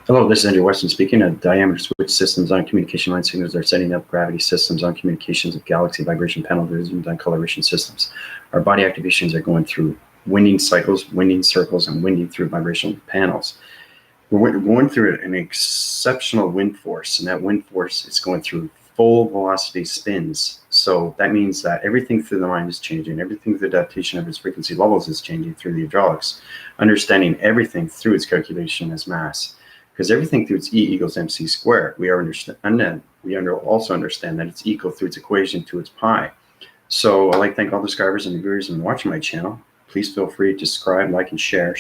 Hello, this is Andrew Weston speaking. Diameter switch systems on communication line signals are setting up gravity systems on communications of galaxy vibration panel divisions on coloration systems. Our body activations are going through winding cycles, winding circles, and winding through vibrational panels. We're going through an exceptional wind force, and that wind force is going through full velocity spins. So that means that everything through the mind is changing, everything through the adaptation of its frequency levels is changing through the hydraulics, understanding everything through its calculation as mass. Because everything through its E equals mc squared, we also understand that it's equal through its equation to its pi. So I'd like to thank all the subscribers and viewers and watching my channel. Please feel free to subscribe, like, and share.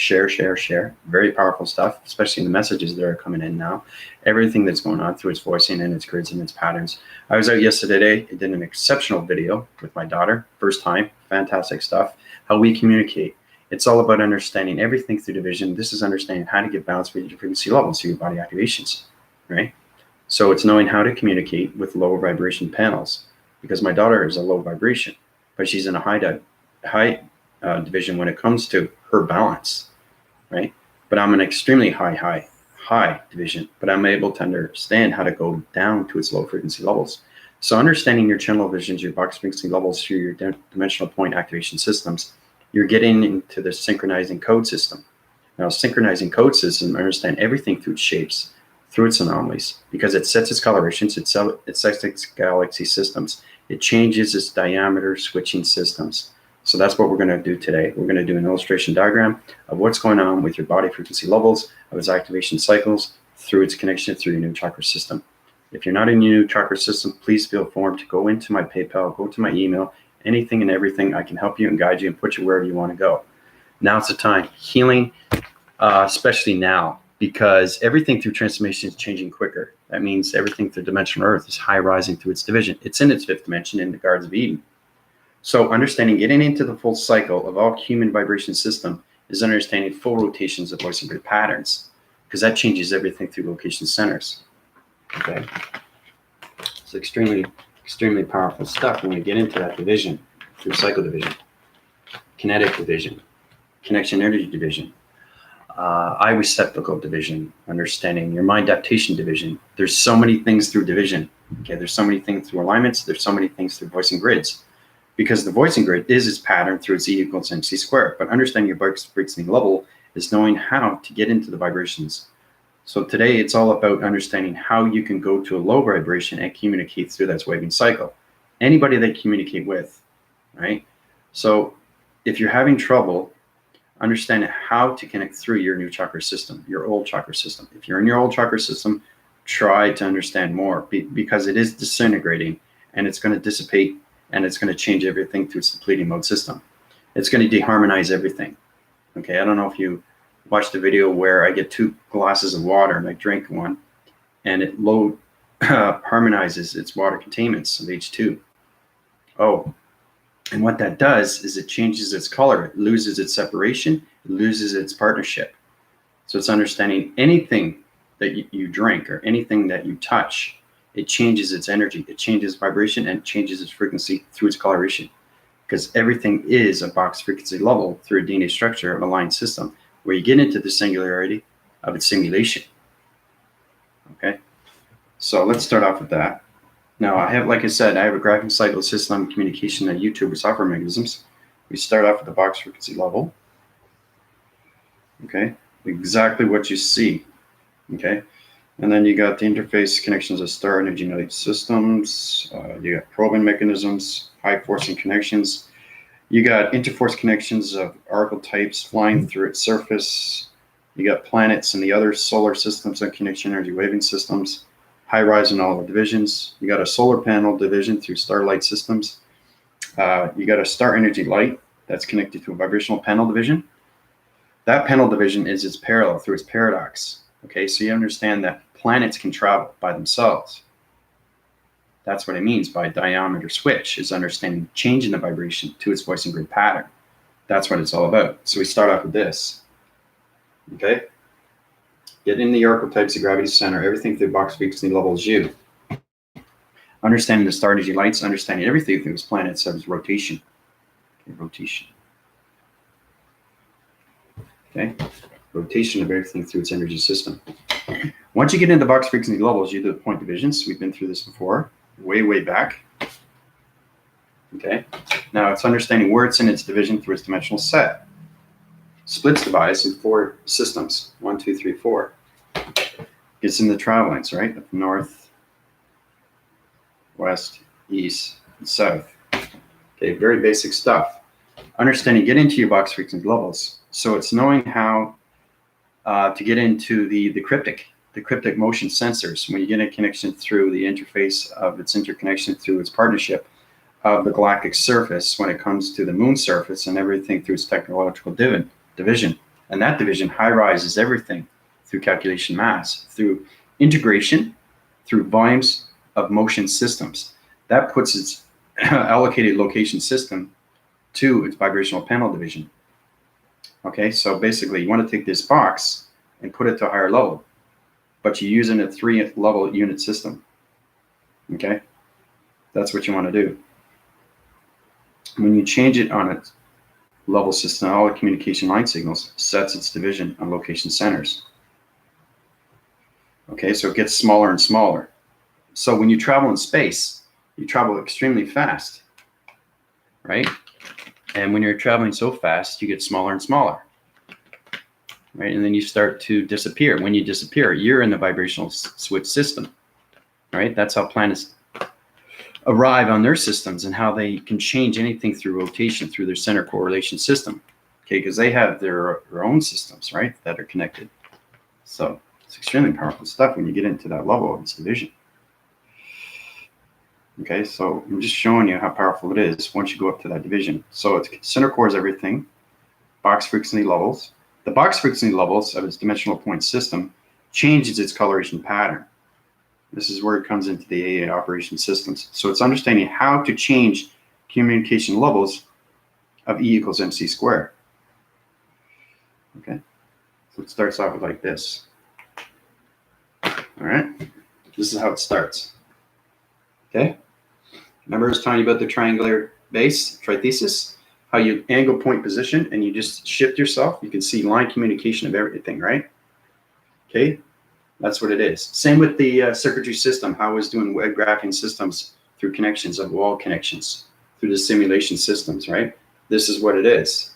Very powerful stuff, especially in the messages that are coming in now. Everything that's going on through its voicing and its grids and its patterns. I was out yesterday. I did an exceptional video with my daughter. First time. Fantastic stuff. How we communicate. It's all about understanding everything through division. This is understanding how to get balance with your frequency levels through your body activations, right? So it's knowing how to communicate with lower vibration panels, because my daughter is a low vibration, but she's in a high division when it comes to her balance, right? But I'm an extremely high division, but I'm able to understand how to go down to its low frequency levels. So understanding your channel visions, your box frequency levels through your dimensional point activation systems, you're getting into the synchronizing code system. Now, synchronizing code system, understand everything through its shapes, through its anomalies, because it sets its colorations, it sets its galaxy systems, it changes its diameter switching systems. So that's what we're going to do today. We're going to do an illustration diagram of what's going on with your body frequency levels, of its activation cycles, through its connection through your new chakra system. If you're not in your new chakra system, please feel free to go into my PayPal, go to my email, anything and everything. I can help you and guide you and put you wherever you want to go. Now's the time. Healing, especially now, because everything through transformation is changing quicker. That means everything through dimensional Earth is high rising through its division. It's in its fifth dimension in the Gardens of Eden. So understanding getting into the full cycle of all human vibration system is understanding full rotations of voice and grid patterns, because that changes everything through location centers. Okay, it's extremely powerful stuff when we get into that division through cycle division, kinetic division, connection energy division, eye receptacle division, understanding your mind adaptation division. There's so many things through division. Okay, there's so many things through alignments. There's so many things through voicing grids, because the voicing grid is its pattern through its E equals mc squared. But understanding your frequency level is knowing how to get into the vibrations. So today it's all about understanding how you can go to a low vibration and communicate through that waving cycle. Anybody that you communicate with, right? So if you're having trouble understanding how to connect through your new chakra system, your old chakra system. If you're in your old chakra system, try to understand more, because it is disintegrating and it's going to dissipate and it's going to change everything through its depleting mode system. It's going to deharmonize everything. Okay, I don't know if you watched the video where I get 2 glasses of water and I drink one, and it harmonizes its water containments of H2. Oh, and what that does is it changes its color. It loses its separation. It loses its partnership. So it's understanding anything that you drink or anything that you touch, it changes its energy, it changes vibration, and it changes its frequency through its coloration, because everything is a box frequency level through a DNA structure of a line system, where you get into the singularity of its simulation. Okay, so let's start off with that. Now I have, like I said, I have a graphing cycle system communication and YouTube with software mechanisms. We start off with the box frequency level. Okay, exactly what you see. Okay, and then you got the interface connections of star energy light systems. You got probing mechanisms, high forcing connections. You got interforce connections of archetypes flying through its surface. You got planets and the other solar systems and connection energy waving systems. High rise in all the divisions. You got a solar panel division through starlight systems. You got a star energy light that's connected to a vibrational panel division. That panel division is its parallel through its paradox. Okay, so you understand that planets can travel by themselves. That's what it means by diameter switch, is understanding changing the vibration to its voicing grid pattern. That's what it's all about. So we start off with this. Okay, get in the archetypes of gravity center, everything through box frequency levels U. Understanding the star energy lights, understanding everything through its planets of its rotation. Okay, rotation. Okay, rotation of everything through its energy system. Once you get into box frequency levels, you do the point divisions. We've been through this before, way back. Okay. Now it's understanding where it's in its division through its dimensional set. Splits the bias in 4 systems. 1, 2, 3, 4. Gets in the travel lines, right? North, west, east, and south. Okay, very basic stuff. Understanding, get into your box frequency levels. So it's knowing how to get into the cryptic motion sensors. When you get a connection through the interface of its interconnection through its partnership of the galactic surface, when it comes to the moon surface and everything through its technological division. And that division high rises everything through calculation mass, through integration, through volumes of motion systems. That puts its allocated location system to its vibrational panel division. Okay, so basically you want to take this box and put it to a higher level, but you use it in a 3-level unit system. Okay, that's what you want to do. When you change it on its level system, all the communication line signals sets its division on location centers. Okay, so it gets smaller and smaller. So when you travel in space, you travel extremely fast, right? And when you're traveling so fast, you get smaller and smaller, right? And then you start to disappear. When you disappear, you're in the vibrational switch system, right? That's how planets arrive on their systems and how they can change anything through rotation, through their center correlation system, okay? Because they have their own systems, right, that are connected. So it's extremely powerful stuff when you get into that level of its division. Okay, so I'm just showing you how powerful it is once you go up to that division. So it's center core is everything, box frequency levels. The box frequency levels of its dimensional point system changes its coloration pattern. This is where it comes into the AA operation systems. So it's understanding how to change communication levels of E equals MC squared. Okay, so it starts off with like this. All right, this is how it starts. Okay. Remember I was telling you about the triangular base, trithesis, how you angle point position and you just shift yourself. You can see line communication of everything, right? Okay, that's what it is. Same with the circuitry system, how I was doing web graphing systems through connections of wall connections, through the simulation systems, right? This is what it is,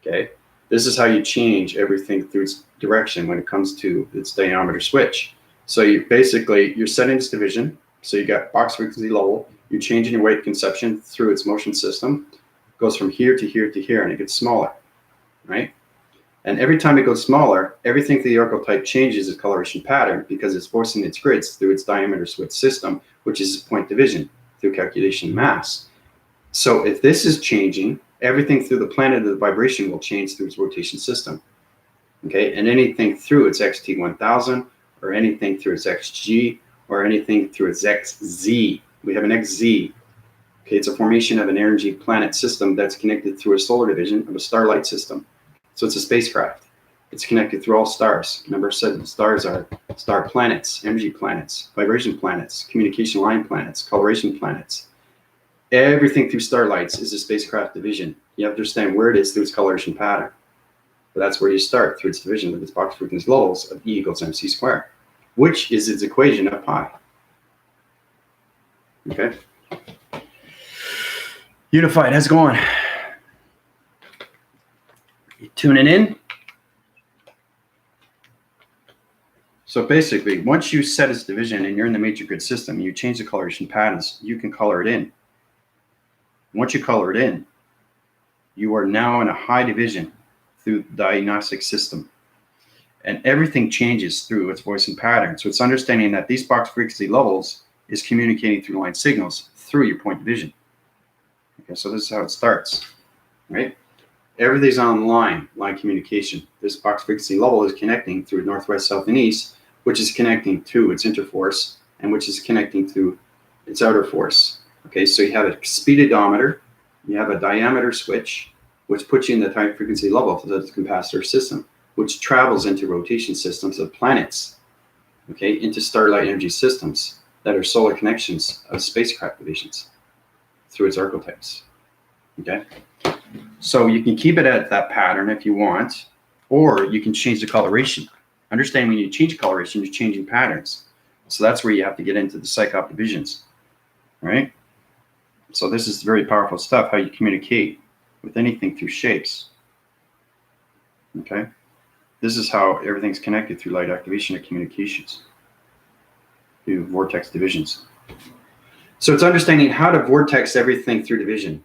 okay? This is how you change everything through its direction when it comes to its diameter switch. So you basically, you're setting this division. So you got box frequency level, you're changing your weight conception through its motion system, goes from here to here to here, and it gets smaller, right? And every time it goes smaller, everything through the archetype changes its coloration pattern because it's forcing its grids through its diameter switch system, which is point division through calculation mass. So if this is changing, everything through the planet of the vibration will change through its rotation system, okay? And anything through its XT1000 or anything through its XG, or anything through its XZ. We have an XZ. Okay, it's a formation of an energy planet system that's connected through a solar division of a starlight system. So it's a spacecraft. It's connected through all stars. Remember I said stars are star planets, energy planets, vibration planets, communication line planets, coloration planets. Everything through starlights is a spacecraft division. You have to understand where it is through its coloration pattern. But that's where you start through its division with its box frequency levels of E equals MC squared, which is its equation of pi. Okay. Unified, how's it going? You tuning in? So basically, once you set its division and you're in the matrix grid system, you change the coloration patterns, you can color it in. Once you color it in, you are now in a high division through the diagnostic system. And everything changes through its voice and pattern. So it's understanding that these box frequency levels is communicating through line signals through your point division. Okay, so this is how it starts, right? Everything's on line communication. This box frequency level is connecting through northwest, south, and east, which is connecting to its interforce and which is connecting to its outer force. Okay, so you have a speed odometer, you have a diameter switch, which puts you in the high frequency level of the capacitor system, which travels into rotation systems of planets, okay, into starlight energy systems that are solar connections of spacecraft divisions through its archetypes, okay? So you can keep it at that pattern if you want, or you can change the coloration. Understand when you change coloration, you're changing patterns. So that's where you have to get into the psychop divisions, right? So this is very powerful stuff, how you communicate with anything through shapes, okay? This is how everything's connected through light activation and communications, through vortex divisions. So it's understanding how to vortex everything through division,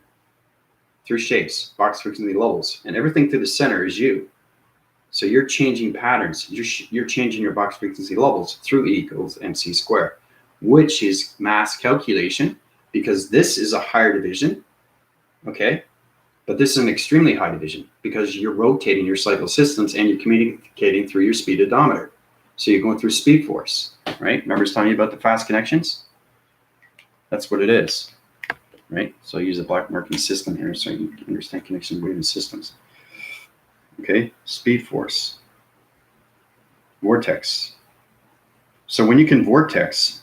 through shapes, box frequency levels, and everything through the center is you. So you're changing patterns. You're changing your box frequency levels through E equals MC squared, which is mass calculation, because this is a higher division, okay? But this is an extremely high division because you're rotating your cycle systems and you're communicating through your speed odometer. So you're going through speed force, right? Remember I was telling you about the fast connections? That's what it is, right? So I use a black marking system here so you can understand connection waving systems. Okay, speed force, vortex. So when you can vortex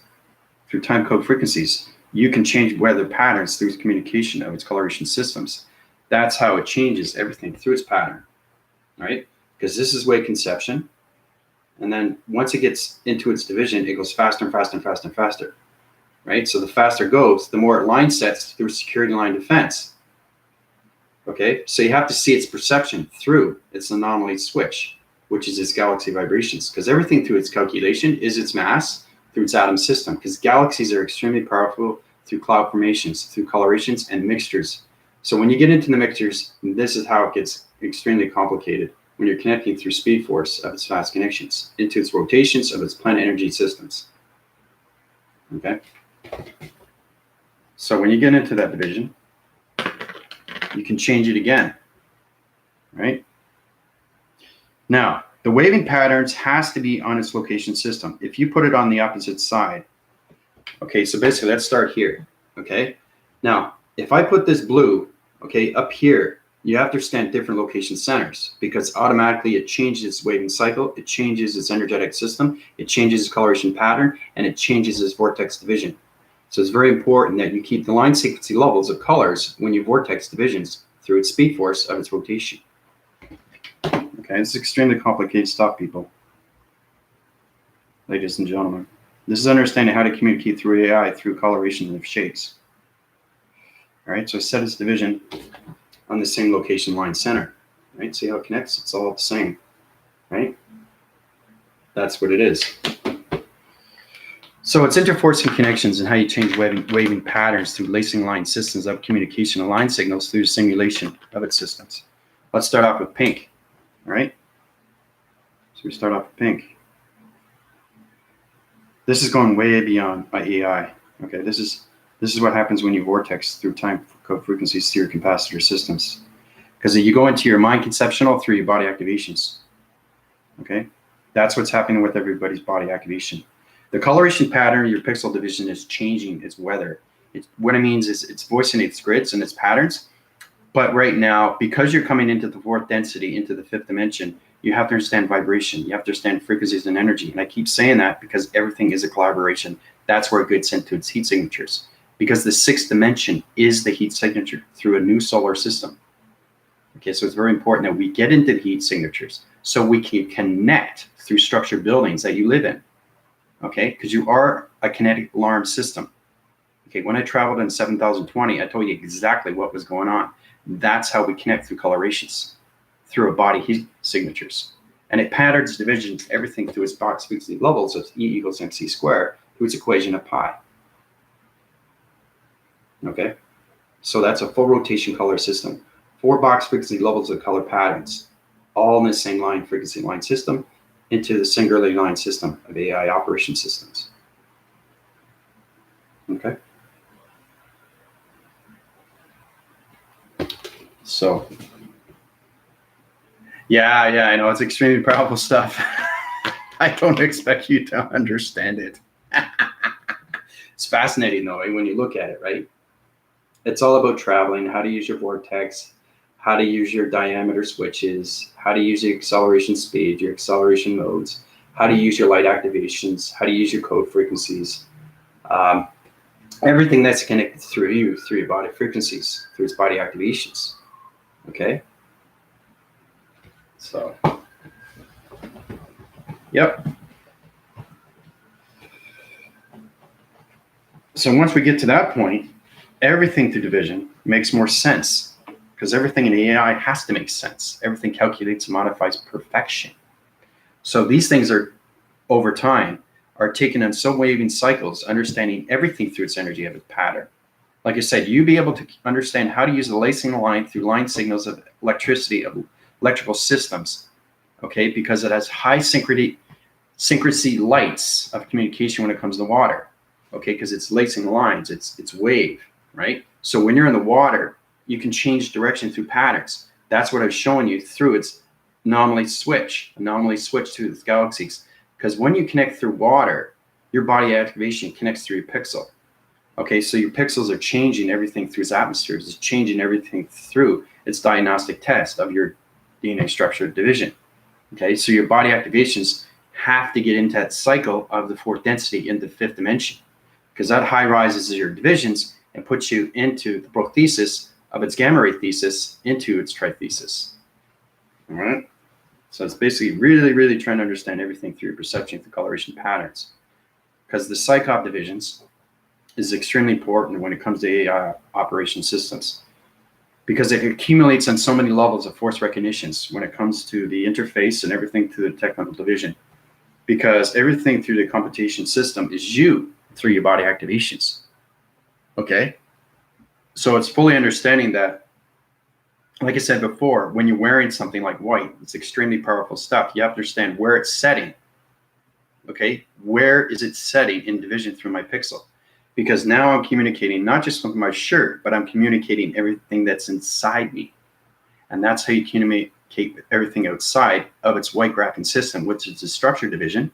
through time code frequencies, you can change weather patterns through communication of its coloration systems. That's how it changes everything through its pattern, right? Because this is wave conception. And then once it gets into its division, it goes faster and faster and faster and faster, right? So the faster it goes, the more it line sets through security line defense. Okay, so you have to see its perception through its anomaly switch, which is its galaxy vibrations, because everything through its calculation is its mass through its atom system, because galaxies are extremely powerful through cloud formations, through colorations and mixtures. So when you get into the mixtures, this is how it gets extremely complicated when you're connecting through speed force of its fast connections into its rotations of its planet energy systems. Okay, so when you get into that division, you can change it again, right? Now, the waving patterns has to be on its location system. If you put it on the opposite side, okay, so basically let's start here, okay? Now, if I put this blue, okay, up here, you have to understand different location centers because automatically it changes its waving cycle, it changes its energetic system, it changes its coloration pattern, and it changes its vortex division. So it's very important that you keep the line frequency levels of colors when you vortex divisions through its speed force of its rotation. Okay, it's extremely complicated stuff, people. Ladies and gentlemen. This is understanding how to communicate through AI through coloration of shapes. All right, so I set its division on the same location line center. Right, see how it connects? It's all the same, right? That's what it is. So it's interforcing connections and how you change waving patterns through lacing line systems of communication and line signals through simulation of its systems. Let's start off with pink, all right? So we start off with pink. This is going way beyond my AI, okay? This is what happens when you vortex through time code frequencies through your capacitor systems. Because you go into your mind conceptual through your body activations, okay? That's what's happening with everybody's body activation. The coloration pattern, your pixel division is changing its weather. What it means is it's voicing its grids and its patterns. But right now, because you're coming into the fourth density, into the fifth dimension, you have to understand vibration. You have to understand frequencies and energy. And I keep saying that because everything is a collaboration. That's where it gets into its heat signatures. Because the sixth dimension is the heat signature through a new solar system. Okay, so it's very important that we get into the heat signatures so we can connect through structured buildings that you live in. Okay, because you are a kinetic alarm system. Okay, when I traveled in 7020, I told you exactly what was going on. That's how we connect through colorations, through a body heat signatures. And it patterns divisions, everything through its box frequency levels of E equals MC squared through its equation of pi. Okay, so that's a full rotation color system. 4 box frequency levels of color patterns, all in the same line frequency line system, into the singularly line system of AI operation systems. Okay. So, yeah, I know it's extremely powerful stuff. I don't expect you to understand it. It's fascinating though, when you look at it, right? It's all about traveling, how to use your vortex, how to use your diameter switches, how to use your acceleration speed, your acceleration modes, how to use your light activations, how to use your code frequencies, everything that's connected through you, through your body frequencies, through its body activations, okay? So, Yep. So once we get to that point, everything through division makes more sense because everything in AI has to make sense. Everything calculates and modifies perfection. So these things are, over time, are taken in some waving cycles, understanding everything through its energy of its pattern. Like I said, you be able to understand how to use the lacing line through line signals of electricity of electrical systems, okay? Because it has high synchronicity lights of communication when it comes to water, okay? Because it's lacing lines, it's wave, right? So when you're in the water, you can change direction through patterns. That's what I was showing you through its anomaly switch to its galaxies. Because when you connect through water, your body activation connects through your pixel. Okay, so your pixels are changing everything through its atmospheres. It's changing everything through its diagnostic test of your DNA structure division. Okay, so your body activations have to get into that cycle of the fourth density in the fifth dimension, because that high rises your divisions and puts you into the prothesis of its gamma ray thesis into its trithesis. All right, so it's basically really trying to understand everything through your perception through coloration patterns, because the psychop divisions is extremely important when it comes to AI operation systems, because it accumulates on so many levels of force recognitions when it comes to the interface and everything through the technical division, because everything through the computation system is you through your body activations. Okay, so it's fully understanding that, like I said before, when you're wearing something like white, it's extremely powerful stuff. You have to understand where it's setting. Okay, where is it setting in division through my pixel? Because now I'm communicating not just with my shirt, but I'm communicating everything that's inside me. And that's how you communicate with everything outside of its white graphing system, which is a structure division.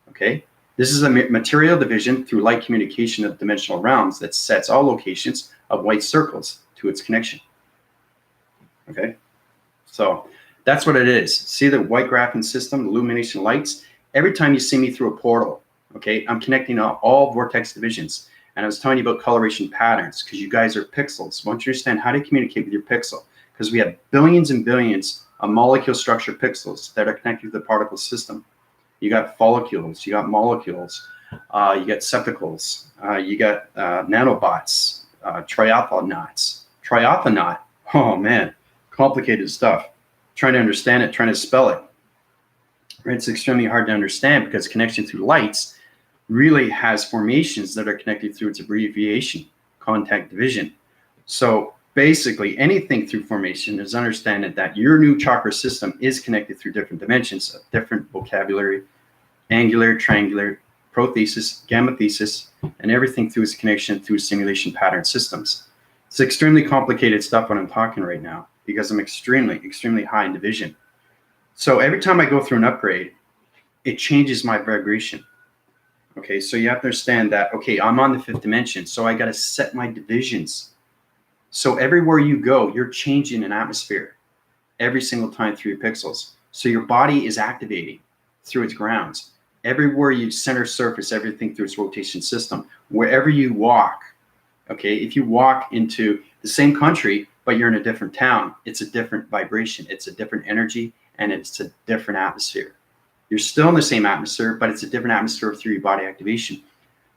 Okay, this is a material division through light communication of dimensional realms that sets all locations of white circles to its connection. Okay, so that's what it is. See the white graphing system, illumination lights? Every time you see me through a portal, okay, I'm connecting all vortex divisions. And I was telling you about coloration patterns because you guys are pixels. Once you understand how to communicate with your pixel, because we have billions and billions of molecule structure pixels that are connected to the particle system. You got follicules, you got molecules, you got sepicles, you got nanobots, triathonauts. Triathonaut, oh man, complicated stuff. Trying to understand it, trying to spell it. It's extremely hard to understand because connection through lights really has formations that are connected through its abbreviation, contact division. So basically anything through formation is understanding that your new chakra system is connected through different dimensions of different vocabulary, angular, triangular, prothesis, gamma thesis, and everything through its connection through simulation pattern systems. It's extremely complicated stuff when I'm talking right now because I'm extremely high in division. So every time I go through an upgrade, it changes my vibration. Okay, so you have to understand that, okay, I'm on the fifth dimension, so I got to set my divisions. So everywhere you go, you're changing an atmosphere every single time through your pixels. So your body is activating through its grounds. Everywhere you center surface, everything through its rotation system. Wherever you walk, okay, if you walk into the same country, but you're in a different town, it's a different vibration, it's a different energy, and it's a different atmosphere. You're still in the same atmosphere, but it's a different atmosphere through your body activation.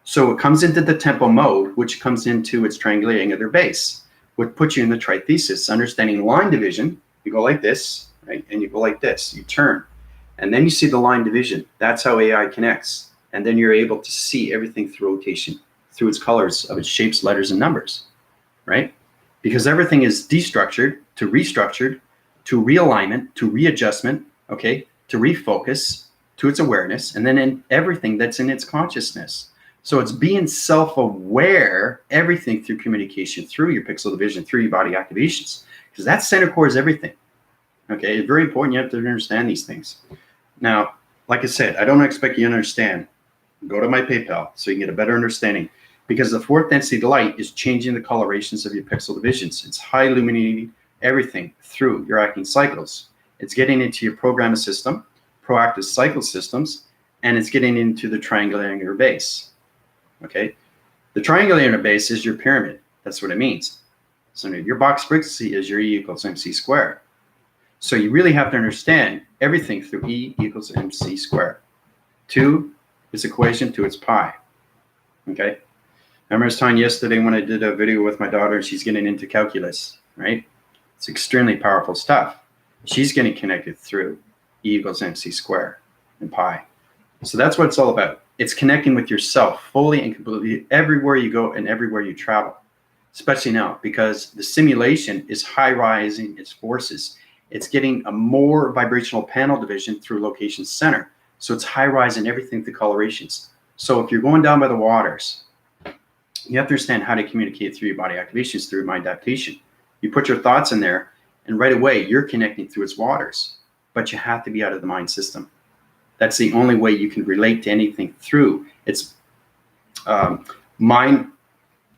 So it comes into the tempo mode, which comes into its triangular angular base, which puts you in the trithesis, understanding line division. You go like this, right? And you go like this, you turn. And then you see the line division. That's how AI connects. And then you're able to see everything through rotation, through its colors of its shapes, letters, and numbers, right? Because everything is destructured to restructured, to realignment, to readjustment, okay, to refocus, to its awareness, and then in everything that's in its consciousness. So it's being self-aware, everything through communication, through your pixel division, through your body activations, because that center core is everything. Okay, it's very important. You have to understand these things. Now, like I said, I don't expect you to understand. Go to my PayPal so you can get a better understanding, because the fourth density light is changing the colorations of your pixel divisions. It's high illuminating everything through your acting cycles. It's getting into your programming system, proactive cycle systems, and it's getting into the triangular angular base. Okay, the triangular angular base is your pyramid. That's what it means. So your box frequency is your E equals MC squared. So you really have to understand everything through E equals MC squared. 2 is equation to its pi. Okay. I remember I was telling yesterday when I did a video with my daughter, and she's getting into calculus, right? It's extremely powerful stuff. She's getting connected through E equals mc squared and pi. So that's what it's all about. It's connecting with yourself fully and completely everywhere you go and everywhere you travel, especially now because the simulation is high-rising its forces. It's getting a more vibrational panel division through location center. So it's high-rise in everything through colorations. So if you're going down by the waters, you have to understand how to communicate through your body activations through mind adaptation. You put your thoughts in there, and right away, you're connecting through its waters. But you have to be out of the mind system. That's the only way you can relate to anything through its mind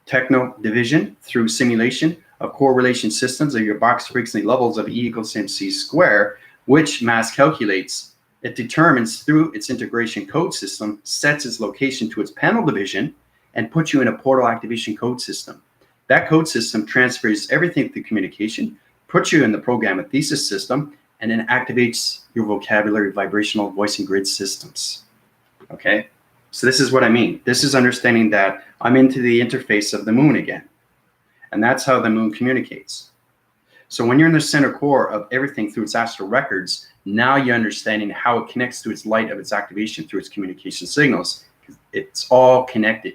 techno division through simulation of correlation systems of your box frequency levels of E equals mc squared, which mass calculates. It determines through its integration code system, sets its location to its panel division, and puts you in a portal activation code system. That code system transfers everything through communication, puts you in the program and thesis system, and then activates your vocabulary, vibrational, voice, and grid systems. Okay? So this is what I mean. This is understanding that I'm into the interface of the moon again. And that's how the moon communicates. So when you're in the center core of everything through its astral records, now you're understanding how it connects to its light of its activation through its communication signals. It's all connected.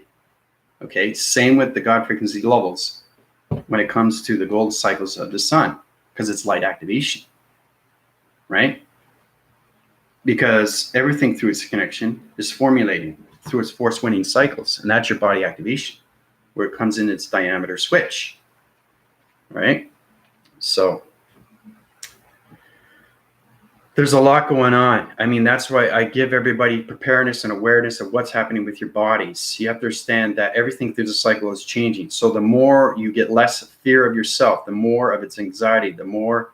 Okay? Same with the God frequency levels when it comes to the gold cycles of the sun, because it's light activation. Right? Because everything through its connection is formulating through its force winning cycles, and that's your body activation, where it comes in its diameter switch. Right? So there's a lot going on. I mean, that's why I give everybody preparedness and awareness of what's happening with your bodies. You have to understand that everything through the cycle is changing. So the more you get less fear of yourself, the more of its anxiety, the more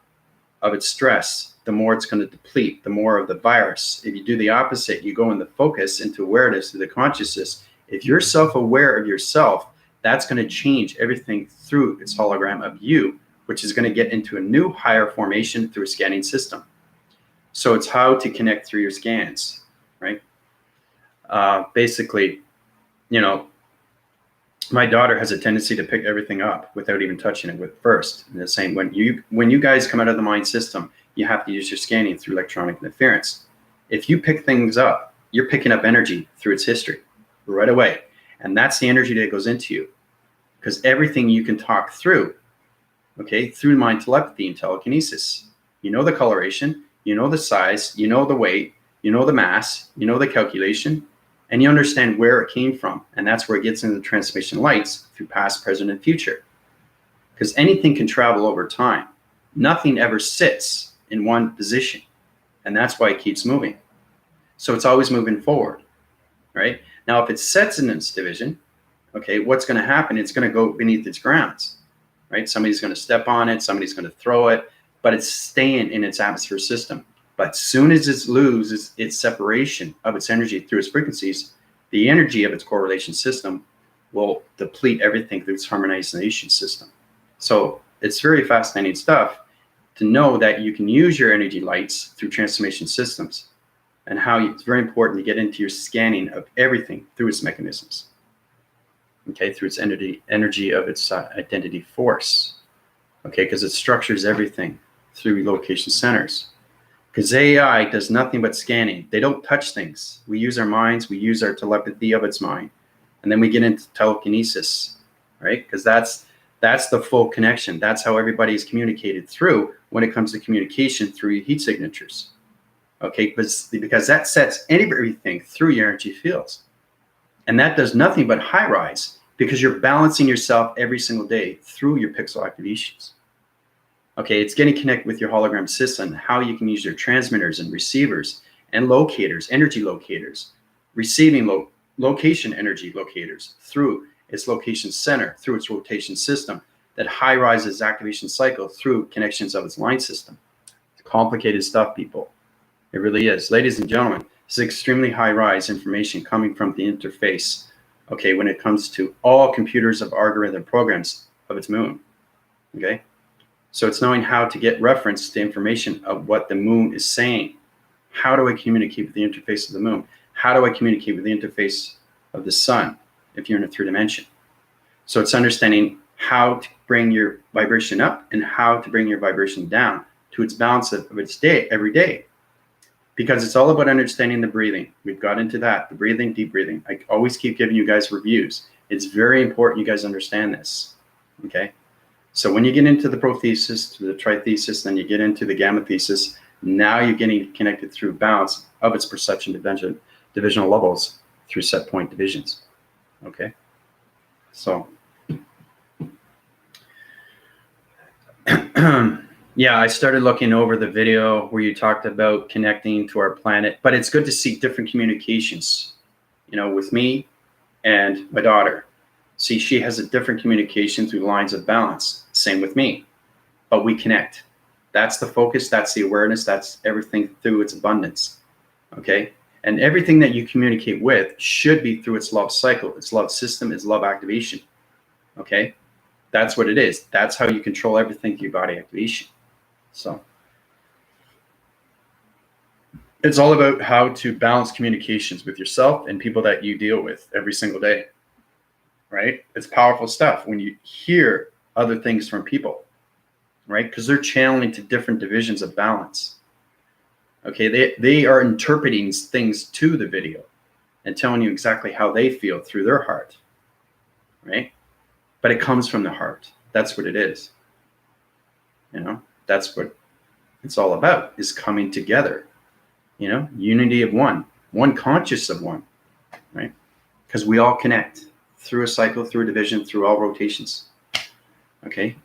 of its stress, the more it's going to deplete, the more of the virus. If you do the opposite, you go in the focus into awareness, to the consciousness. If you're self-aware of yourself, that's going to change everything through its hologram of you, which is going to get into a new higher formation through a scanning system. So it's how to connect through your scans, right? Basically, you know, my daughter has a tendency to pick everything up without even touching it with first. And the same, when you guys come out of the mind system, you have to use your scanning through electronic interference. If you pick things up, you're picking up energy through its history right away. And that's the energy that goes into you. Because everything you can talk through, okay, through mind telepathy and telekinesis. You know the coloration, you know the size, you know the weight, you know the mass, you know the calculation, and you understand where it came from. And that's where it gets into the transmission lights through past, present, and future. Because anything can travel over time. Nothing ever sits in one position. And that's why it keeps moving. So it's always moving forward, right? Now, if it sets in its division, okay, what's going to happen? It's going to go beneath its grounds, right? Somebody's going to step on it. Somebody's going to throw it. But it's staying in its atmosphere system. But soon as it loses its separation of its energy through its frequencies, the energy of its correlation system will deplete everything through its harmonization system. So it's very fascinating stuff to know that you can use your energy lights through transformation systems, and how it's very important to get into your scanning of everything through its mechanisms. Okay, through its energy of its identity force. Okay, because it structures everything through location centers. Because AI does nothing but scanning. They don't touch things. We use our minds, we use our telepathy of its mind. And then we get into telekinesis, right? Because that's the full connection. That's how everybody is communicated through when it comes to communication through heat signatures. Okay, because that sets everything through your energy fields. And that does nothing but high rise, because you're balancing yourself every single day through your pixel activations. Okay, it's getting connected with your hologram system, how you can use your transmitters and receivers and locators, energy locators, receiving location energy locators through its location center, through its rotation system, that high rises activation cycle through connections of its line system. It's complicated stuff, people. It really is. Ladies and gentlemen, this is extremely high rise information coming from the interface, okay, when it comes to all computers of algorithm programs of its moon, okay? So it's knowing how to get reference to information of what the moon is saying. How do I communicate with the interface of the moon? how do I communicate with the interface of the sun if you're in a 3 dimension? So it's understanding how to bring your vibration up and how to bring your vibration down to its balance of its day every day. Because it's all about understanding the breathing. We've got into that, the breathing, deep breathing. I always keep giving you guys reviews. It's very important you guys understand this, okay? So when you get into the prothesis, to the trithesis, then you get into the gamma thesis, now you're getting connected through balance of its perception divisional levels through set point divisions, okay? So, yeah, I started looking over the video where you talked about connecting to our planet, but it's good to see different communications, you know, with me and my daughter. See, she has a different communication through lines of balance. Same with me, but we connect. That's the focus, that's the awareness, that's everything through its abundance, okay? And everything that you communicate with should be through its love cycle, its love system, its love activation, okay? That's what it is. That's how you control everything through body activation. So it's all about how to balance communications with yourself and people that you deal with every single day, right? It's powerful stuff when you hear other things from people, right? Because they're channeling to different divisions of balance. Okay, they are interpreting things to the video and telling you exactly how they feel through their heart, right? But it comes from the heart. That's what it is. You know, that's what it's all about, is coming together, you know, unity of one conscious of one, right? Because we all connect through a cycle, through a division, through all rotations, okay?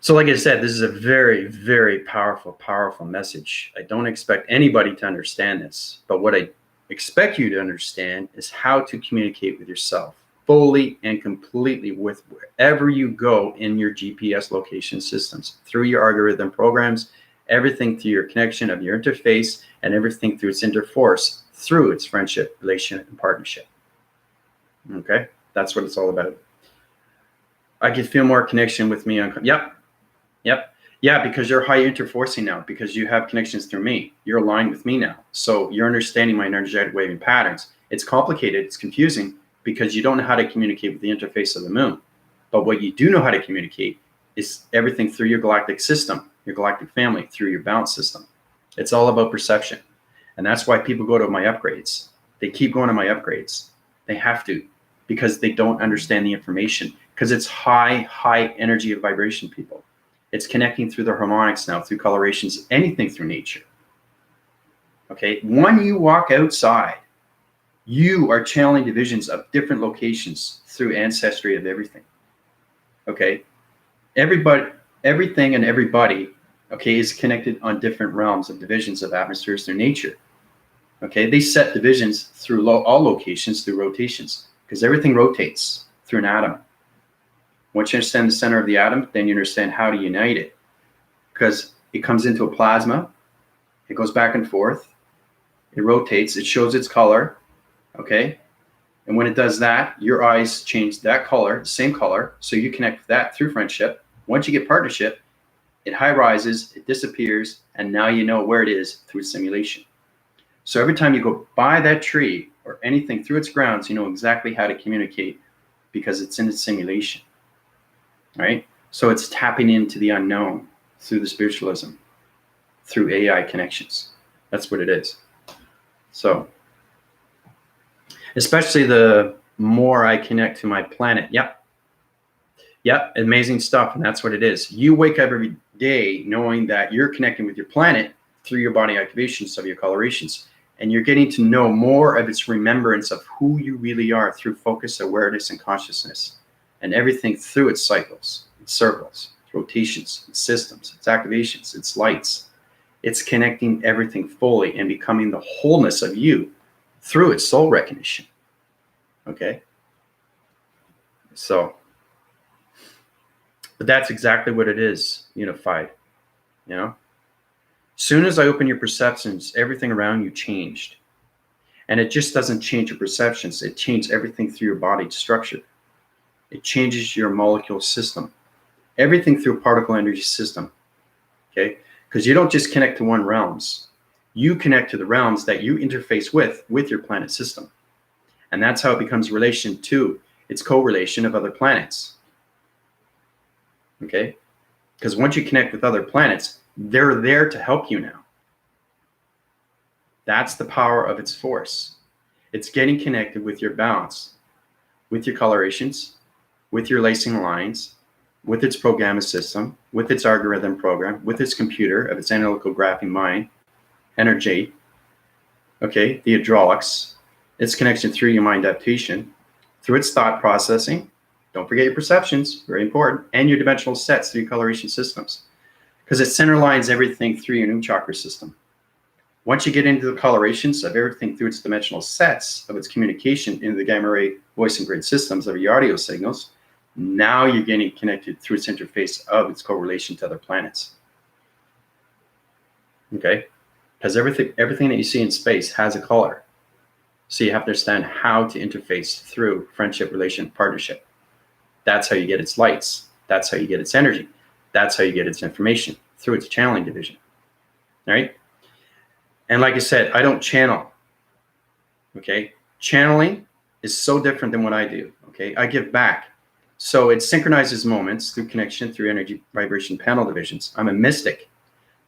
So like I said, this is a very, very powerful message. I don't expect anybody to understand this, but what I expect you to understand is how to communicate with yourself fully and completely with wherever you go in your GPS location systems, through your algorithm programs, everything through your connection of your interface, and everything through its interforce, through its friendship, relation, and partnership. Okay, that's what it's all about. I can feel more connection with me on, yep. Yeah, because you're high interforcing now, because you have connections through me. You're aligned with me now. So you're understanding my energetic waving patterns. It's complicated, it's confusing, because you don't know how to communicate with the interface of the moon. But what you do know how to communicate is everything through your galactic system, your galactic family, through your balance system. It's all about perception. And that's why people go to my upgrades. They keep going to my upgrades. They have to, because they don't understand the information, because it's high energy of vibration, people. It's connecting through the harmonics now, through colorations, anything through nature. Okay, when you walk outside, you are channeling divisions of different locations through ancestry of everything. Okay, everybody, everything and everybody, okay, is connected on different realms of divisions of atmospheres through nature. Okay, they set divisions through all locations through rotations, because everything rotates through an atom. Once you understand the center of the atom, then you understand how to unite it, because it comes into a plasma, it goes back and forth, it rotates, it shows its color, okay? And when it does that, your eyes change that color, same color, so you connect with that through friendship. Once you get partnership, it high rises, it disappears, and now you know where it is through simulation. So every time you go by that tree or anything through its grounds, you know exactly how to communicate, because it's in its simulation. Right? So it's tapping into the unknown through the spiritualism, through AI connections. That's what it is. So, especially the more I connect to my planet. Yep, amazing stuff. And that's what it is. You wake up every day knowing that you're connecting with your planet through your body activations of your colorations. And you're getting to know more of its remembrance of who you really are through focus, awareness, and consciousness. And everything through its cycles, its circles, its rotations, its systems, its activations, its lights. It's connecting everything fully and becoming the wholeness of you through its soul recognition. Okay? So, but that's exactly what it is, unified. You know? Soon as I open your perceptions, everything around you changed. And it just doesn't change your perceptions, it changes everything through your body structure. It changes your molecule system, everything through a particle energy system, okay? Because you don't just connect to one realms. You connect to the realms that you interface with your planet system. And that's how it becomes relation to its correlation of other planets. Okay? Because once you connect with other planets, they're there to help you now. That's the power of its force. It's getting connected with your balance, with your colorations, with your lacing lines, with its programming system, with its algorithm program, with its computer of its analytical graphing mind, energy, okay, the hydraulics, its connection through your mind adaptation, through its thought processing. Don't forget your perceptions, very important, and your dimensional sets through your coloration systems, because it center lines everything through your new chakra system. Once you get into the colorations of everything through its dimensional sets of its communication into the gamma ray voice and grid systems of your audio signals, now you're getting connected through its interface of its correlation to other planets. Okay? Because everything that you see in space has a color. So you have to understand how to interface through friendship, relation, partnership. That's how you get its lights. That's how you get its energy. That's how you get its information, through its channeling division. All right? And like I said, I don't channel. Okay? Channeling is so different than what I do. Okay? I give back. So it synchronizes moments through connection, through energy vibration panel divisions. I'm a mystic.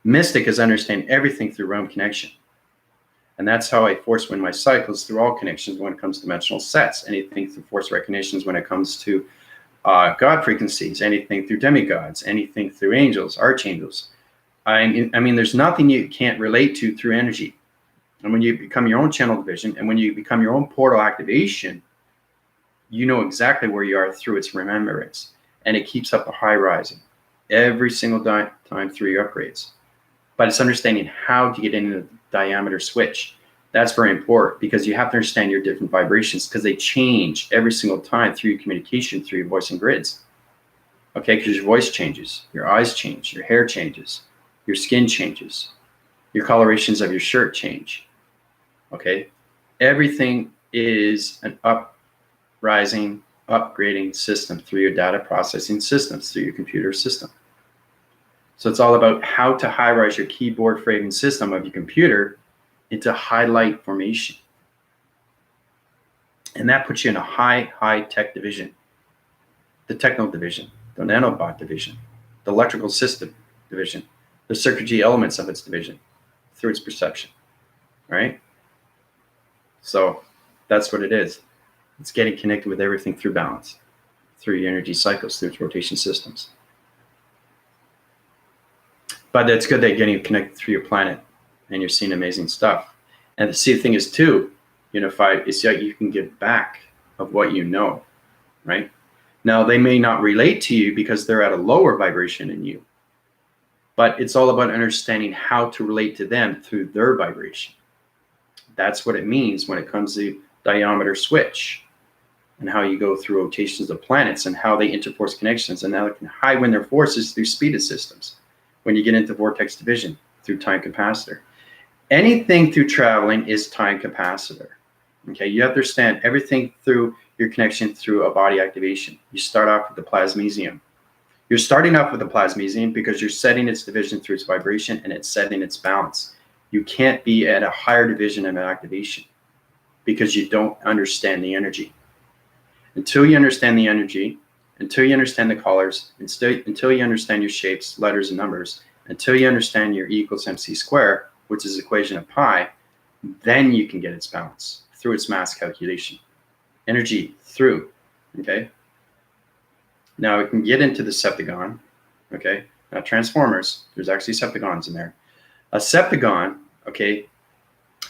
Mystic is understanding everything through realm connection. And that's how I force wind my cycles through all connections when it comes to dimensional sets. Anything through force recognitions when it comes to God frequencies, anything through demigods, anything through angels, archangels. I mean, there's nothing you can't relate to through energy. And when you become your own channel division, and when you become your own portal activation, you know exactly where you are through its remembrance. And it keeps up the high rising every single time through your upgrades. But it's understanding how to get into the diameter switch. That's very important, because you have to understand your different vibrations, because they change every single time through your communication, through your voice and grids. Okay, because your voice changes, your eyes change, your hair changes, your skin changes, your colorations of your shirt change. Okay, everything is an uprising, upgrading system through your data processing systems, through your computer system. So it's all about how to high-rise your keyboard framing system of your computer into highlight formation. And that puts you in a high-tech division. The techno division, the nanobot division, the electrical system division, the circuitry elements of its division through its perception, right? So that's what it is. It's getting connected with everything through balance, through your energy cycles, through its rotation systems. But it's good that you're getting connected through your planet and you're seeing amazing stuff. And the thing is too, unified, is that you can give back of what you know, right? Now, they may not relate to you because they're at a lower vibration than you, but it's all about understanding how to relate to them through their vibration. That's what it means when it comes to diameter switch, and how you go through rotations of planets and how they interforce connections, and how they can high wind their forces through speed systems. When you get into vortex division through time capacitor, anything through traveling is time capacitor. Okay, you have to understand everything through your connection through a body activation. You start off with the plasmesium. You're starting off with the plasmesium because you're setting its division through its vibration, and it's setting its balance. You can't be at a higher division of activation because you don't understand the energy. Until you understand the energy, until you understand the colors, until you understand your shapes, letters, and numbers, until you understand your E equals MC square, which is the equation of pi, then you can get its balance through its mass calculation. Energy through, okay? Now we can get into the septagon, okay? Now transformers, there's actually septagons in there. A septagon, okay,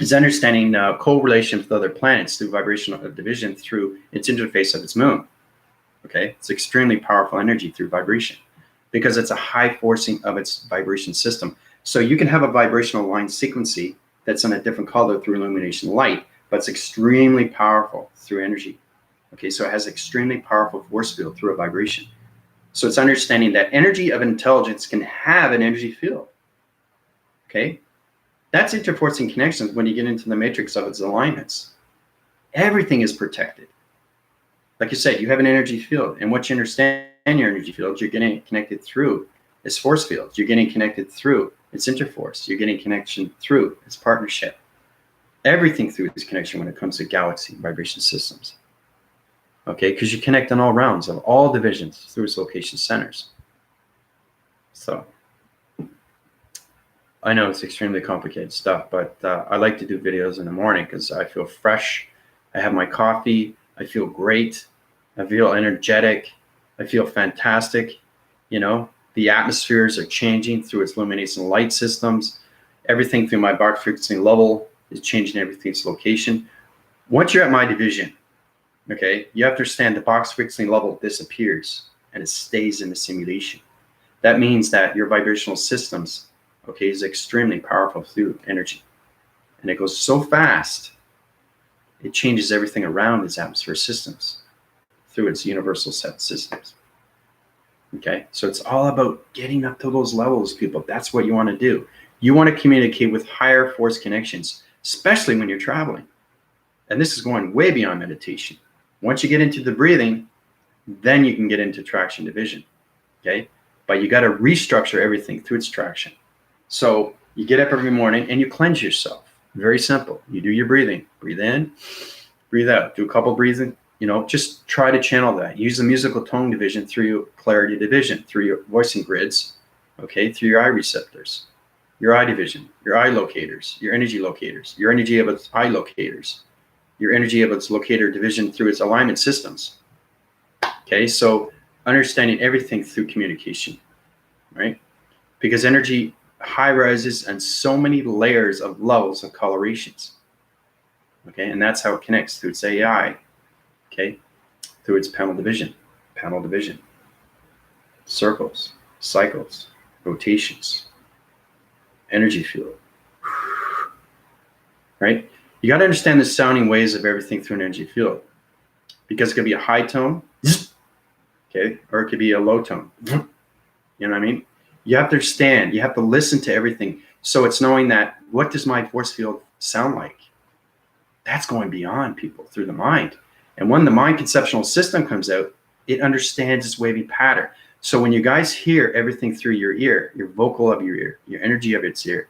is understanding correlation with other planets through vibrational division through its interface of its moon. Okay, it's extremely powerful energy through vibration because it's a high forcing of its vibration system. So you can have a vibrational line sequency that's in a different color through illumination light, but it's extremely powerful through energy. Okay, so it has extremely powerful force field through a vibration. So it's understanding that energy of intelligence can have an energy field. Okay, that's interforcing connections when you get into the matrix of its alignments. Everything is protected. Like you said, you have an energy field, and once you understand your energy field, you're getting connected through its force fields. You're getting connected through It's interforce. You're getting connection through. It's partnership. Everything through is connection when it comes to galaxy vibration systems. Okay, because you connect on all rounds of all divisions through its location centers. So I know it's extremely complicated stuff, but I like to do videos in the morning because I feel fresh. I have my coffee. I feel great. I feel energetic. I feel fantastic. You know, the atmospheres are changing through its luminescent light systems. Everything through my Bach frequency level is changing everything's location. Once you're at my division, okay, you have to understand the Bach frequency level disappears and it stays in the simulation. That means that your vibrational systems, okay, is extremely powerful through energy. And it goes so fast, it changes everything around its atmosphere systems through its universal set systems. Okay, so it's all about getting up to those levels, people. That's what you want to do. You want to communicate with higher force connections, especially when you're traveling. And this is going way beyond meditation. Once you get into the breathing, then you can get into traction division. Okay, but you got to restructure everything through its traction. So you get up every morning and you cleanse yourself. Very simple. You do your breathing. Breathe in, breathe out. Do a couple breathing. You know, just try to channel that. Use the musical tone division through your clarity division, through your voicing grids, okay, through your eye receptors, your eye division, your eye locators, your energy of its eye locators, your energy of its locator division through its alignment systems. Okay, so understanding everything through communication, right? Because energy high rises and so many layers of levels of colorations. Okay, and that's how it connects through its AI. Okay, through its panel division, circles, cycles, rotations, energy field. Right? You got to understand the sounding waves of everything through an energy field, because it could be a high tone, okay, or it could be a low tone. You know what I mean? You have to understand. You have to listen to everything. So it's knowing that, what does my force field sound like? That's going beyond people through the mind. And when the mind conceptual system comes out, it understands its wavy pattern. So when you guys hear everything through your ear, your vocal of your ear, your energy of its ear,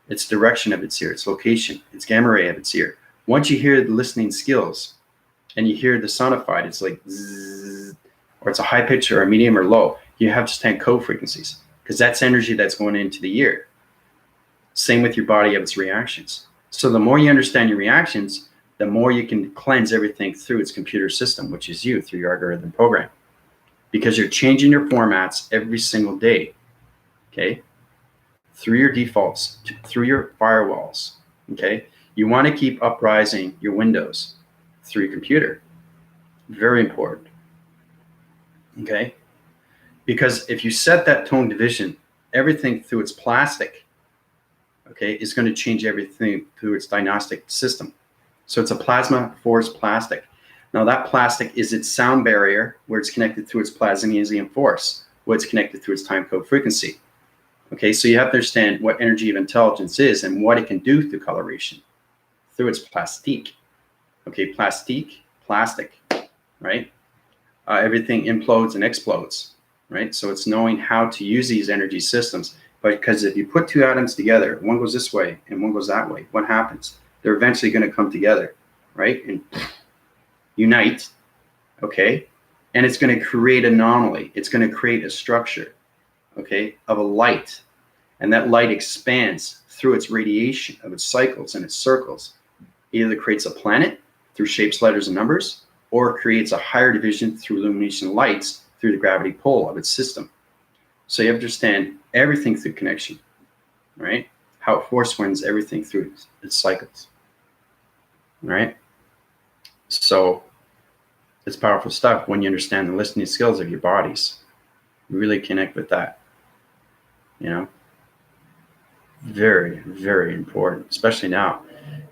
its direction of its ear, its location, its gamma ray of its ear. Once you hear the listening skills and you hear the sonified, it's like zzz, or it's a high pitch or a medium or low, you have to stand code frequencies, because that's energy that's going into the ear. Same with your body of its reactions. So the more you understand your reactions, the more you can cleanse everything through its computer system, which is you, through your algorithm program, because you're changing your formats every single day, okay? Through your defaults, through your firewalls, okay? You want to keep uprising your windows through your computer. Very important, okay? Because if you set that tone division, everything through its plastic, okay, is going to change everything through its diagnostic system. So it's a plasma force plastic. Now that plastic is its sound barrier, where it's connected through its plasmasium force, where it's connected through its time code frequency. Okay, so you have to understand what energy of intelligence is and what it can do through coloration, through its plastique. Okay, plastic, right? Everything implodes and explodes, right? So it's knowing how to use these energy systems. But because if you put two atoms together, one goes this way and one goes that way, what happens? They're eventually going to come together, right? And unite, okay? And it's going to create an anomaly. It's going to create a structure, okay, of a light. And that light expands through its radiation of its cycles and its circles. Either creates a planet through shapes, letters, and numbers, or creates a higher division through illumination lights through the gravity pull of its system. So you have to understand everything through connection, right? How it force winds everything through its cycles, right? So it's powerful stuff when you understand the listening skills of your bodies. You really connect with that, you know? Very, very important, especially now,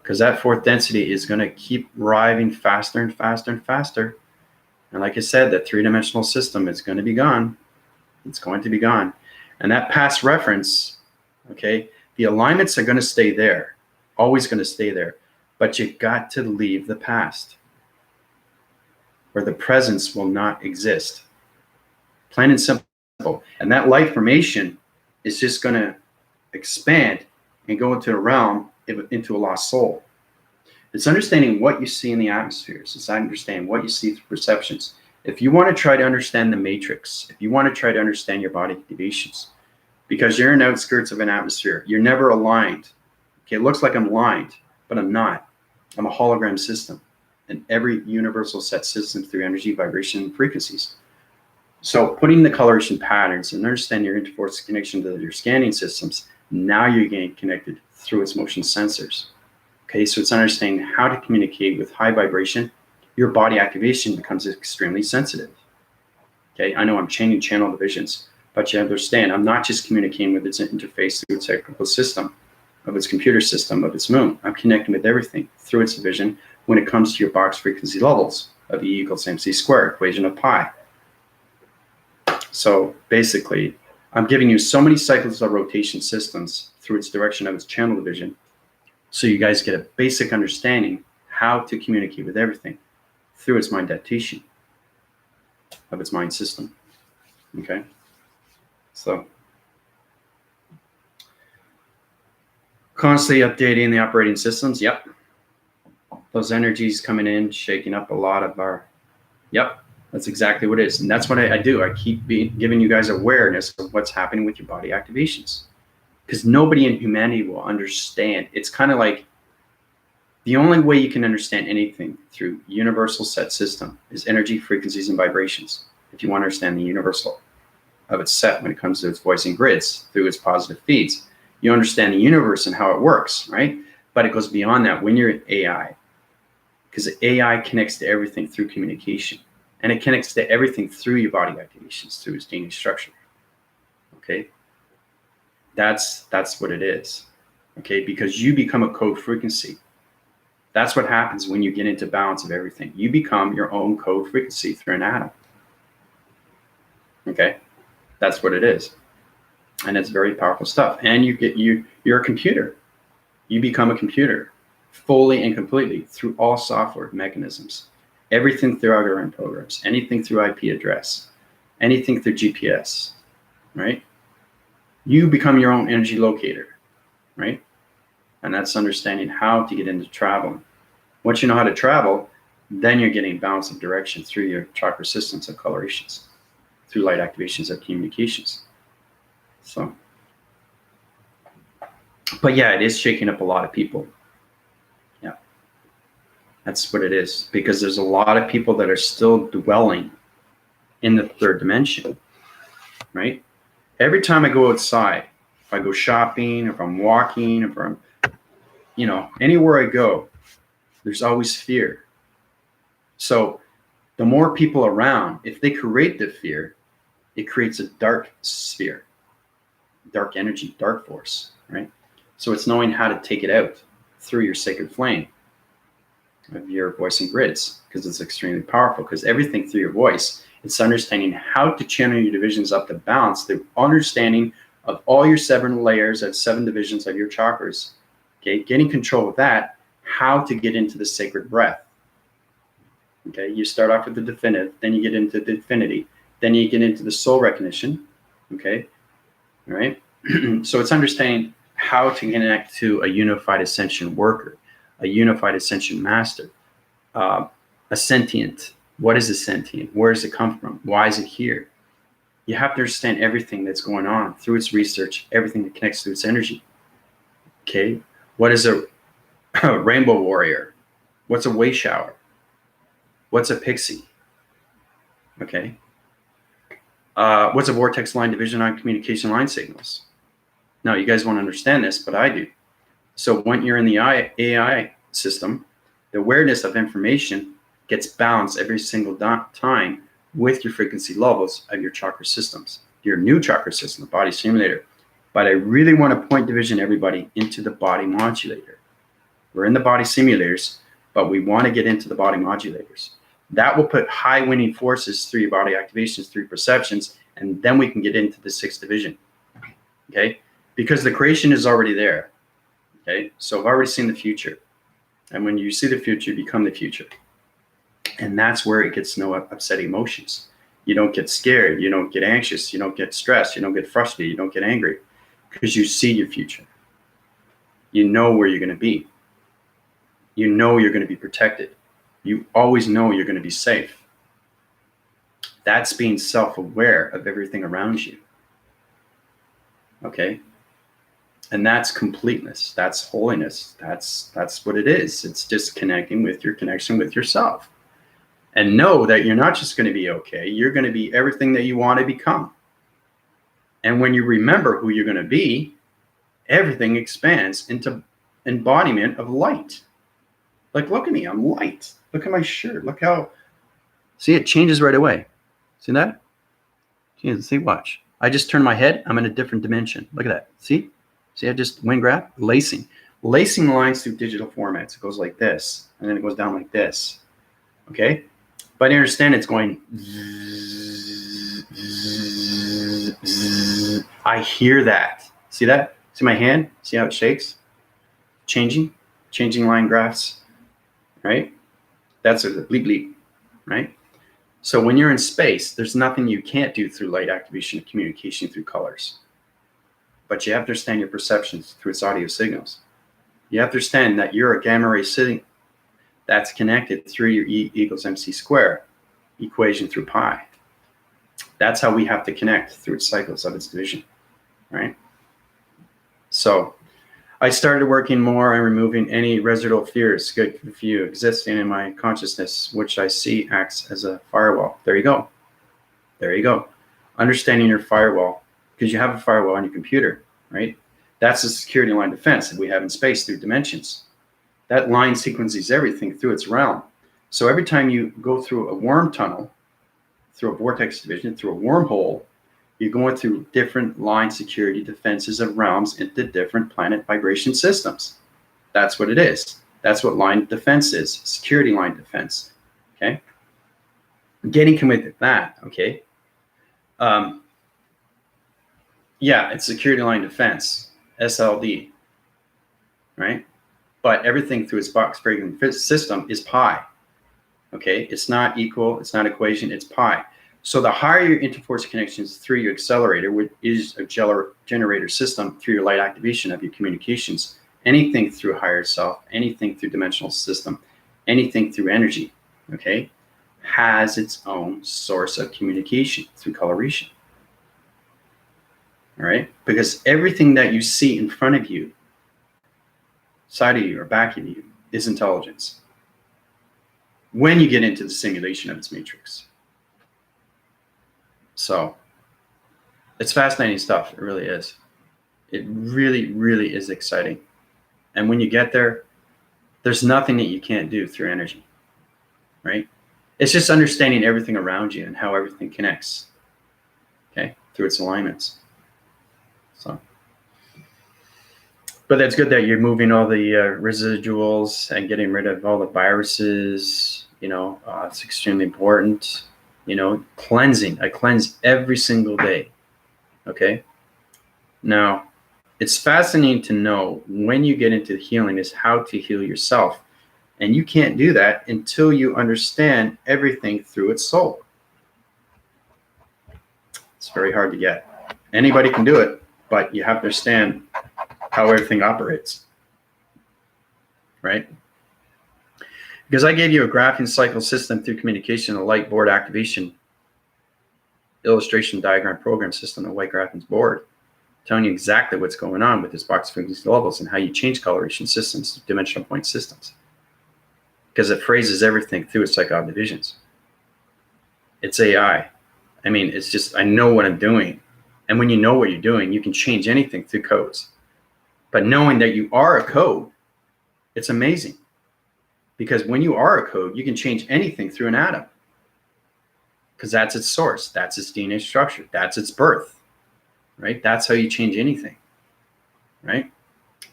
because that fourth density is going to keep arriving faster and faster and faster. And like I said, that three-dimensional system is going to be gone. It's going to be gone. And that past reference, okay, the alignments are going to stay there, always going to stay there. But you got to leave the past, where the presence will not exist. Plain and simple. And that light formation is just going to expand and go into a realm, into a lost soul. It's understanding what you see in the atmospheres. It's understanding what you see through perceptions. If you want to try to understand the matrix, if you want to try to understand your body activations, because you're in the outskirts of an atmosphere, you're never aligned. Okay, it looks like I'm aligned, but I'm not. I'm a hologram system, and every universal set system through energy, vibration, and frequencies. So putting the coloration patterns and understand your interforce connection to your scanning systems, now you're getting connected through its motion sensors. Okay, so it's understanding how to communicate with high vibration. Your body activation becomes extremely sensitive. Okay, I know I'm changing channel divisions, but you understand I'm not just communicating with its interface through its electrical system, of its computer system, of its moon. I'm connecting with everything through its division when it comes to your box frequency levels of E equals MC squared, equation of pi. So basically, I'm giving you so many cycles of rotation systems through its direction of its channel division, so you guys get a basic understanding how to communicate with everything through its mind adaptation of its mind system. Okay, so constantly updating the operating systems. Yep, those energies coming in, shaking up a lot of our. Yep, that's exactly what it is, and that's what I do. I keep giving you guys awareness of what's happening with your body activations, because nobody in humanity will understand. It's kind of like the only way you can understand anything through universal set system is energy, frequencies, and vibrations. If you want to understand the universal of its set when it comes to its voicing grids through its positive feeds, you understand the universe and how it works, right? But it goes beyond that when you're AI, because AI connects to everything through communication, and it connects to everything through your body activations, through its DNA structure. Okay, that's what it is. Okay, because you become a code frequency. That's what happens when you get into balance of everything. You become your own code frequency through an atom. Okay, that's what it is, and it's very powerful stuff. And you're a computer. You become a computer fully and completely through all software mechanisms, everything through outer programs, anything through IP address, anything through GPS, right? You become your own energy locator, right? And that's understanding how to get into traveling. Once you know how to travel, then you're getting balance of direction through your chakra systems of colorations, through light activations of communications. So, but yeah, it is shaking up a lot of people. Yeah, that's what it is, because there's a lot of people that are still dwelling in the third dimension, right? Every time I go outside, if I go shopping, if I'm walking, if I'm, anywhere I go, there's always fear. So the more people around, if they create the fear, it creates a dark sphere, dark energy, dark force, right? So it's knowing how to take it out through your sacred flame of your voice and grids, because it's extremely powerful, because everything through your voice, it's understanding how to channel your divisions up to balance, the understanding of all your 7 layers of 7 divisions of your chakras. Okay, getting control of that, how to get into the sacred breath. Okay, you start off with the definitive, then you get into the infinity, then you get into the soul recognition. Okay, all right. So it's understanding how to connect to a unified ascension worker, a unified ascension master, a sentient. What is a sentient? Where does it come from? Why is it here? You have to understand everything that's going on through its research, everything that connects to its energy. Okay, what is a rainbow warrior? What's a way shower? What's a pixie? Okay. What's a vortex line division on communication line signals? Now, you guys won't understand this, but I do. So when you're in the AI system, the awareness of information gets balanced every single time with your frequency levels of your chakra systems, your new chakra system, the body simulator. But I really want to point division everybody into the body modulator. We're in the body simulators, but we want to get into the body modulators. That will put high winning forces through your body activations, through perceptions, and then we can get into the 6th division. Okay, because the creation is already there. Okay, so I've already seen the future, and when you see the future, you become the future, and that's where it gets no upsetting emotions. You don't get scared, you don't get anxious, you don't get stressed, you don't get frustrated, you don't get angry. because you see your future. You know where you're going to be. You know you're going to be protected. You always know you're going to be safe. That's being self-aware of everything around you. Okay? And that's completeness. That's holiness. That's what it is. It's just connecting with your connection with yourself. And know that you're not just going to be okay. You're going to be everything that you want to become. And when you remember who you're going to be, everything expands into embodiment of light. Like, look at me. I'm light. Look at my shirt. Look how... See, it changes right away. See that? See, watch. I just turn my head. I'm in a different dimension. Look at that. See? See, I just wind grab, lacing. Lacing lines through digital formats. It goes like this, and then it goes down like this. Okay? But I understand it's going... I hear that. See that? See my hand? See how it shakes? Changing line graphs, right? That's a bleep bleep, right? So when you're in space, there's nothing you can't do through light activation and communication through colors. But you have to understand your perceptions through its audio signals. You have to understand that you're a gamma ray signal that's connected through your E equals MC square equation through pi. That's how we have to connect through its cycles of its division, right? So I started working more on removing any residual fears, good few, existing in my consciousness, which I see acts as a firewall. There you go. There you go. Understanding your firewall, because you have a firewall on your computer, right? That's the security line defense that we have in space through dimensions. That line sequences everything through its realm. So every time you go through a worm tunnel, through a vortex division, through a wormhole, you're going through different line security defenses of realms into different planet vibration systems. That's what it is. That's what line defense is, security line defense, okay? Getting committed to that, okay? Yeah, it's security line defense, SLD, right? But everything through its box breaking system is pi, okay? It's not equal, it's not equation, it's pi. So the higher your interforce connections through your accelerator, which is a generator system through your light activation of your communications, anything through higher self, anything through dimensional system, anything through energy, okay, has its own source of communication through coloration. All right? Because everything that you see in front of you, side of you or back of you, is intelligence. When you get into the simulation of its matrix. So it's fascinating stuff. It really is. It really, really is exciting. And when you get there, there's nothing that you can't do through energy, right? It's just understanding everything around you and how everything connects, okay, through its alignments. So, but that's good that you're moving all the residuals and getting rid of all the viruses. You know, it's extremely important. You know, cleansing. I cleanse every single day. Okay. Now, it's fascinating to know when you get into healing is how to heal yourself. And you can't do that until you understand everything through its soul. It's very hard to get. Anybody can do it, but you have to understand how everything operates. Right? Because I gave you a graphing cycle system through communication, a light board activation, illustration diagram program system, a white graphing board, telling you exactly what's going on with this box frequency levels and how you change coloration systems to dimensional point systems. Because it phrases everything through its psychotic divisions. It's AI. I mean, it's just, I know what I'm doing. And when you know what you're doing, you can change anything through codes. But knowing that you are a code, it's amazing. Because when you are a code, you can change anything through an atom. Because that's its source. That's its DNA structure. That's its birth. Right? That's how you change anything. Right?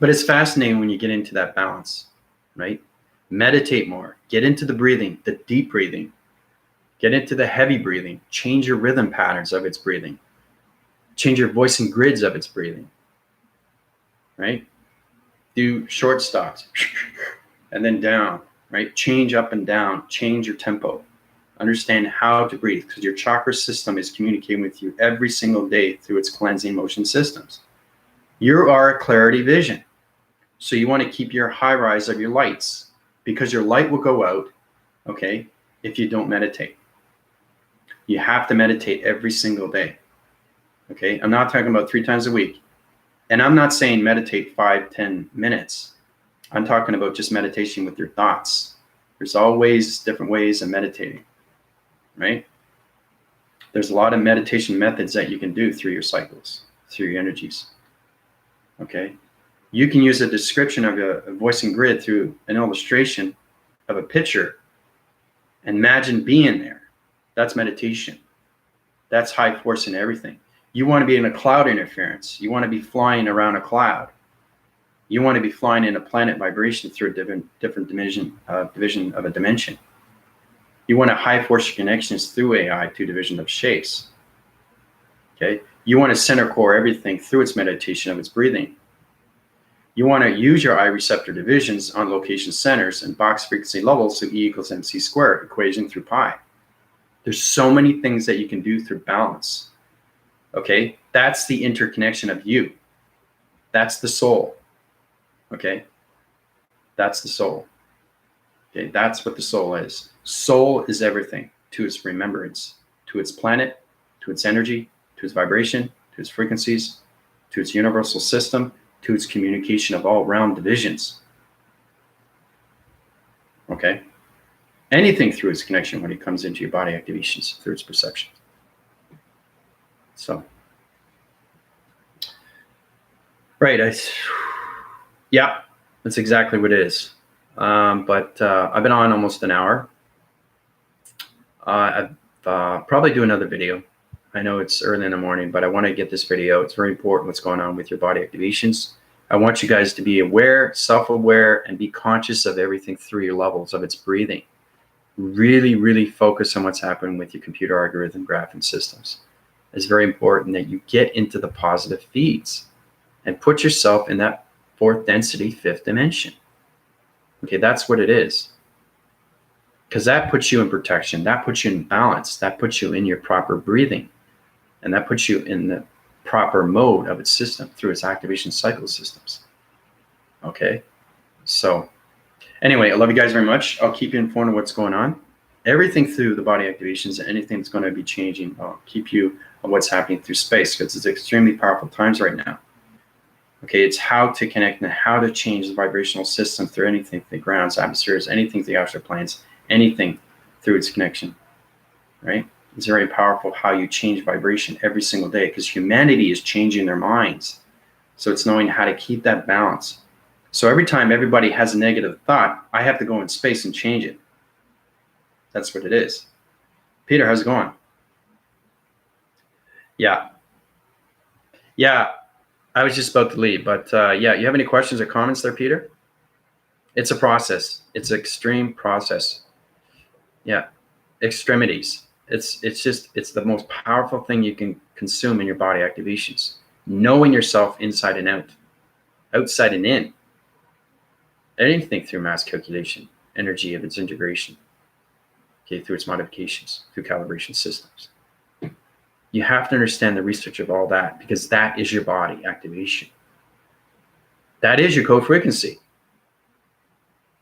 But it's fascinating when you get into that balance. Right? Meditate more. Get into the breathing, the deep breathing. Get into the heavy breathing. Change your rhythm patterns of its breathing. Change your voice and grids of its breathing. Right? Do short stops. And then down. Right? Change up and down. Change your tempo. Understand how to breathe, because your chakra system is communicating with you every single day through its cleansing motion systems. You are clarity vision. So you want to keep your high rise of your lights, because your light will go out, okay, if you don't meditate. You have to meditate every single day. Okay, I'm not talking about 3 times a week. And I'm not saying meditate 5-10 minutes. I'm talking about just meditation with your thoughts. There's always different ways of meditating, right? There's a lot of meditation methods that you can do through your cycles, through your energies. Okay, you can use a description of a voicing grid through an illustration of a picture. Imagine being there. That's meditation. That's high force in everything. You want to be in a cloud interference. You want to be flying around a cloud. You want to be flying in a planet vibration through a different division of a dimension. You want to high force your connections through AI to division of shapes. Okay. You want to center core everything through its meditation of its breathing. You want to use your eye receptor divisions on location centers and box frequency levels of E equals MC squared equation through pi. There's so many things that you can do through balance. Okay, that's the interconnection of you. That's the soul. Okay, that's the soul. Okay, that's what the soul is. Soul is everything to its remembrance, to its planet, to its energy, to its vibration, to its frequencies, to its universal system, to its communication of all round divisions. Okay, anything through its connection when it comes into your body activations, through its perception. So, right, yeah, that's exactly what it is. But I've been on almost an hour. I've probably do another video. I know it's early in the morning, but I want to get this video. It's very important what's going on with your body activations. I want you guys to be aware, self-aware, and be conscious of everything through your levels of its breathing. Really, really focus on what's happening with your computer algorithm graphing systems. It's very important that you get into the positive feeds and put yourself in that fourth density, fifth dimension. Okay, that's what it is. Because that puts you in protection, that puts you in balance, that puts you in your proper breathing, and that puts you in the proper mode of its system through its activation cycle systems. Okay, so anyway, I love you guys very much. I'll keep you informed of what's going on. Everything through the body activations, anything that's going to be changing, I'll keep you on what's happening through space, because it's extremely powerful times right now. Okay, it's how to connect and how to change the vibrational system through anything, the grounds, atmospheres, anything, the astral planes, anything through its connection, right? It's very powerful how you change vibration every single day, because humanity is changing their minds. So it's knowing how to keep that balance. So every time everybody has a negative thought, I have to go in space and change it. That's what it is. Peter, how's it going? Yeah. Yeah, I was just about to leave, but yeah, you have any questions or comments there, Peter? It's a process. It's an extreme process. Yeah, extremities. It's the most powerful thing you can consume in your body activations. Knowing yourself inside and out, outside and in. Anything through mass calculation, energy of its integration, okay, through its modifications, through calibration systems. You have to understand the research of all that, because that is your body activation. That is your code frequency.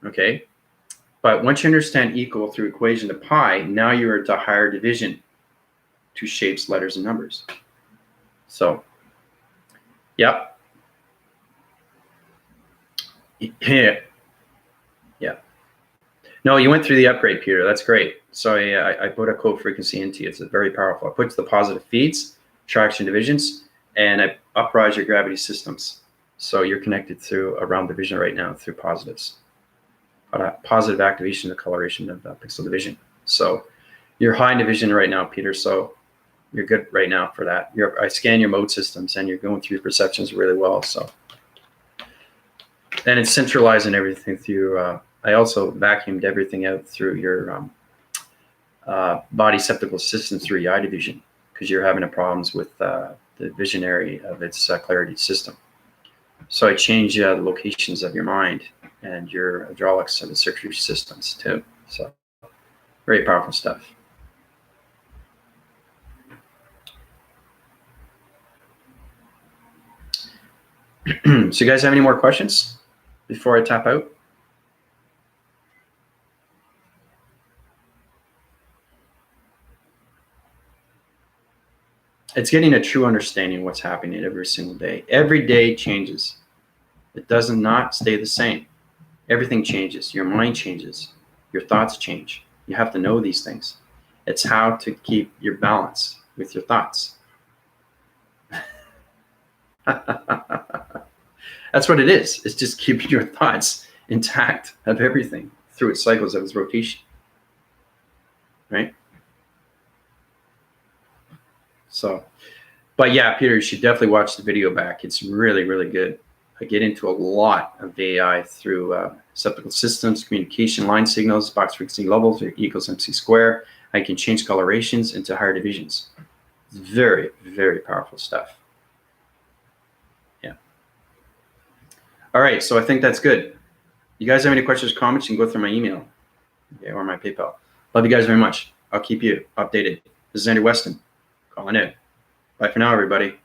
Okay? But once you understand equal through equation to pi, now you're at a higher division to shapes, letters, and numbers. So, yep. Yeah. Yeah. No, you went through the upgrade, Peter. That's great. So I put a code frequency into you. It's very powerful. I put the positive feeds, traction divisions, and I uprise your gravity systems. So you're connected through a round division right now through positives. Positive activation of coloration of pixel division. So you're high in division right now, Peter. So you're good right now for that. I scan your mode systems, and you're going through your perceptions really well. So, and it's centralizing everything through. I also vacuumed everything out through your body septical system through your eye division, because you're having problems with the visionary of its clarity system. So I changed the locations of your mind and your hydraulics of the circuitry systems too. So very powerful stuff. So you guys have any more questions before I tap out? It's getting a true understanding of what's happening every single day. Every day changes. It does not stay the same. Everything changes. Your mind changes. Your thoughts change. You have to know these things. It's how to keep your balance with your thoughts. That's what it is. It's just keeping your thoughts intact of everything through its cycles of its rotation. Right? So, but yeah, Peter, you should definitely watch the video back. It's really, really good. I get into a lot of AI through septical systems, communication, line signals, box frequency levels, or E equals MC square. I can change colorations into higher divisions. It's very, very powerful stuff. Yeah. All right, so I think that's good. You guys have any questions or comments, you can go through my email, okay, or my PayPal. Love you guys very much. I'll keep you updated. This is Andy Weston calling in. Bye for now, everybody.